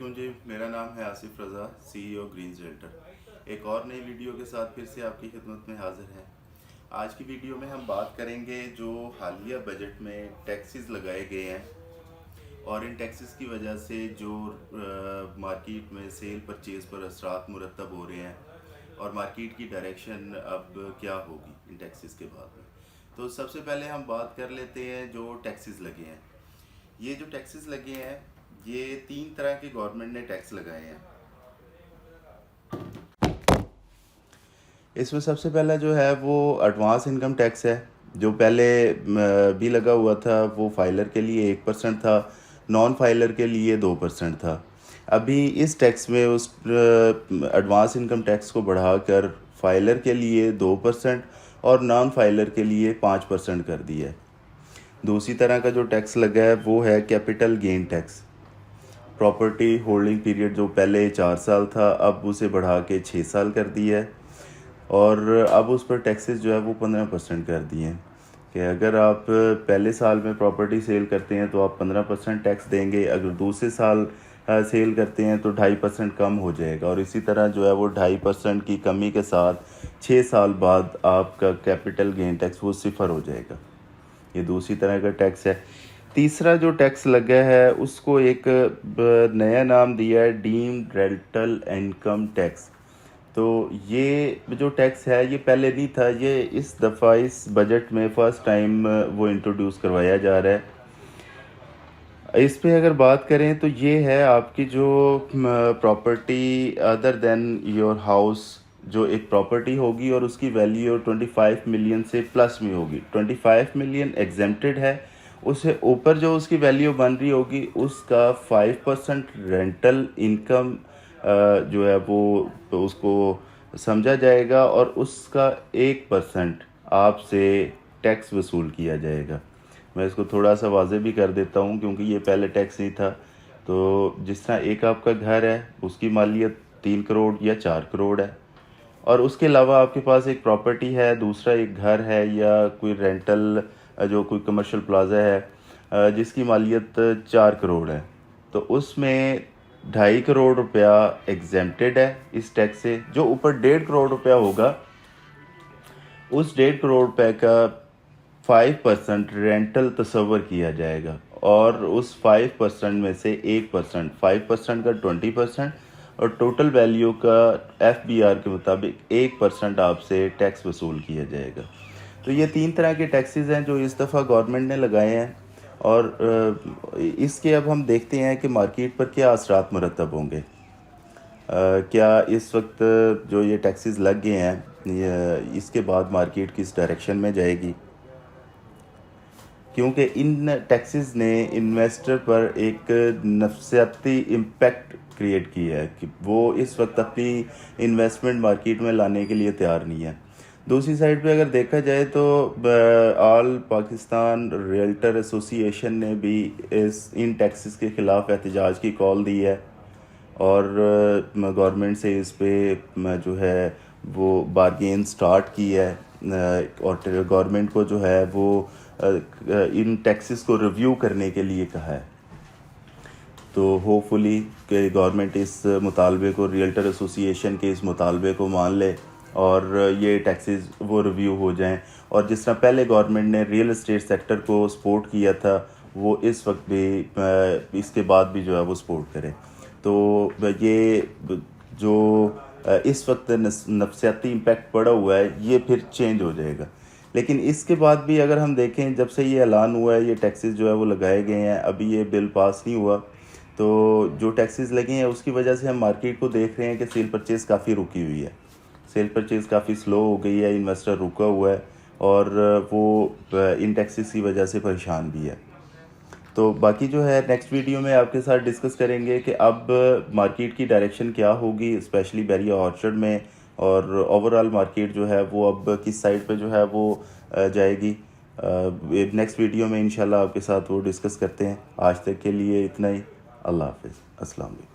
वालेकुम जी, मेरा नाम है आसिफ रज़ा, CEO ग्रीन्स रियल्टर। एक और नई वीडियो के साथ फिर से आपकी खिदमत में हाज़िर है। आज की वीडियो में हम बात करेंगे जो हालिया बजट में टैक्सेस लगाए गए हैं और इन टैक्सेस की वजह से जो मार्केट में सेल परचेज़ पर असरात मुरतब हो रहे हैं और मार्केट की डायरेक्शन अब क्या होगी इन टैक्सेस के बाद में। तो सबसे पहले हम बात कर लेते हैं जो टैक्सेस लगे हैं। ये जो टैक्सेस लगे हैं ये 3 तरह के गवर्नमेंट ने टैक्स लगाए हैं। इसमें सबसे पहला जो है वो एडवांस इनकम टैक्स है, जो पहले भी लगा हुआ था वो फाइलर के लिए 1% था, नॉन फाइलर के लिए 2% था। अभी इस टैक्स में उस एडवांस इनकम टैक्स को बढ़ाकर फाइलर के लिए 2% और नॉन फाइलर के लिए 5% कर दिया है। दूसरी तरह का जो टैक्स लगा है वो है capital gain tax. Property holding period जो पहले 4 साल था अब उसे बढ़ा के 6 साल कर दिया है और अब उस पर टैक्सेस जो है वो 15% कर दिए हैं कि अगर आप पहले साल में प्रॉपर्टी सेल करते हैं तो आप 15% टैक्स देंगे, अगर दूसरे साल सेल करते हैं तो 2.5% कम हो जाएगा और इसी तरह जो है वो 2.5% की कमी के साथ 6 साल बाद आपका कैपिटल गेन टैक्स वो 0 हो जाएगा। ये दूसरी तरह का टैक्स है। तीसरा जो टैक्स लगा है उसको एक नया नाम दिया है डीम्ड रेंटल इनकम टैक्स। तो ये जो टैक्स है ये पहले नहीं था, ये इस दफ़ा इस बजट में फ़र्स्ट टाइम वो इंट्रोड्यूस करवाया जा रहा है। इस पे अगर बात करें तो ये है आपकी जो property other than your house, जो एक प्रॉपर्टी होगी और उसकी वैल्यू 25 मिलियन से प्लस में होगी। 25 मिलियन एग्जेम्प्टेड है, उससे ऊपर जो उसकी वैल्यू बन रही होगी उसका 5% रेंटल इनकम जो है वो उसको समझा जाएगा और उसका 1% आपसे टैक्स वसूल किया जाएगा। मैं इसको थोड़ा सा वाज़े भी कर देता हूँ क्योंकि ये पहले टैक्स नहीं था। तो जिस तरह एक आपका घर है उसकी मालियत 3 करोड़ या 4 करोड़ है और उसके अलावा आपके पास एक प्रॉपर्टी है, दूसरा एक घर है या कोई रेंटल जो कोई कमर्शियल प्लाजा है जिसकी मालियत 4 करोड़ है, तो उसमें 2.5 करोड़ रुपया एग्जेम्प्टेड है इस टैक्स से। जो ऊपर 1.5 करोड़ रुपया होगा उस 1.5 करोड़ रुपए का 5% रेंटल तस्वर किया जाएगा और उस 5% में से 1%, 5% का 20% और टोटल वैल्यू का FBR के मुताबिक 1% आपसे टैक्स वसूल किया जाएगा। तो ये 3 तरह के टैक्सेस हैं जो इस दफ़ा गवर्नमेंट ने लगाए हैं और इसके अब हम देखते हैं कि मार्केट पर क्या असरात मुरतब होंगे। क्या इस वक्त जो ये टैक्सेस लग गए हैं इसके बाद मार्केट किस डायरेक्शन में जाएगी, क्योंकि इन टैक्सेस ने इन्वेस्टर पर एक नफसियाती इम्पैक्ट क्रिएट किया है कि वो इस वक्त अपनी इन्वेस्टमेंट मार्केट में लाने के लिए तैयार नहीं है। दूसरी साइड पे अगर देखा जाए तो ऑल पाकिस्तान रियल्टर एसोसिएशन ने भी इन टैक्सेस के ख़िलाफ़ एहतजाज की कॉल दी है और गवर्नमेंट से इस पे जो है वो बारगेन स्टार्ट की है और गवर्नमेंट को जो है वो इन टैक्सेस को रिव्यू करने के लिए कहा है। तो होपफुली कि गवर्नमेंट इस मुतालबे को, रियल्टर एसोसिएशन के इस मुतालबे को मान ले और ये टैक्सेस वो रिव्यू हो जाएं और जिस तरह पहले गवर्नमेंट ने रियल एस्टेट सेक्टर को सपोर्ट किया था वो इस वक्त भी इसके बाद भी जो है वो सपोर्ट करें। तो ये जो इस वक्त नफसियाती इम्पैक्ट पड़ा हुआ है ये फिर चेंज हो जाएगा। लेकिन इसके बाद भी अगर हम देखें, जब से ये ऐलान हुआ है ये टैक्सेस जो है वो लगाए गए हैं, अभी ये बिल पास नहीं हुआ, तो जो टैक्सेस लगे हैं उसकी वजह से हम मार्केट को देख रहे हैं कि सेल परचेज़ काफ़ी रुकी हुई है, सेल परचेज़ काफ़ी स्लो हो गई है, इन्वेस्टर रुका हुआ है और वो इन टैक्सेस की वजह से परेशान भी है। तो बाकी जो है नेक्स्ट वीडियो में आपके साथ डिस्कस करेंगे कि अब मार्केट की डायरेक्शन क्या होगी, स्पेशली बैरिया ऑर्चर्ड में, और ओवरऑल मार्केट जो है वो अब किस साइड पे जो है वो जाएगी। नेक्स्ट वीडियो में इंशाल्लाह आपके साथ वो डिस्कस करते हैं। आज तक के लिए इतना ही। अल्लाह हाफिज़, अस्सलाम वालेकुम।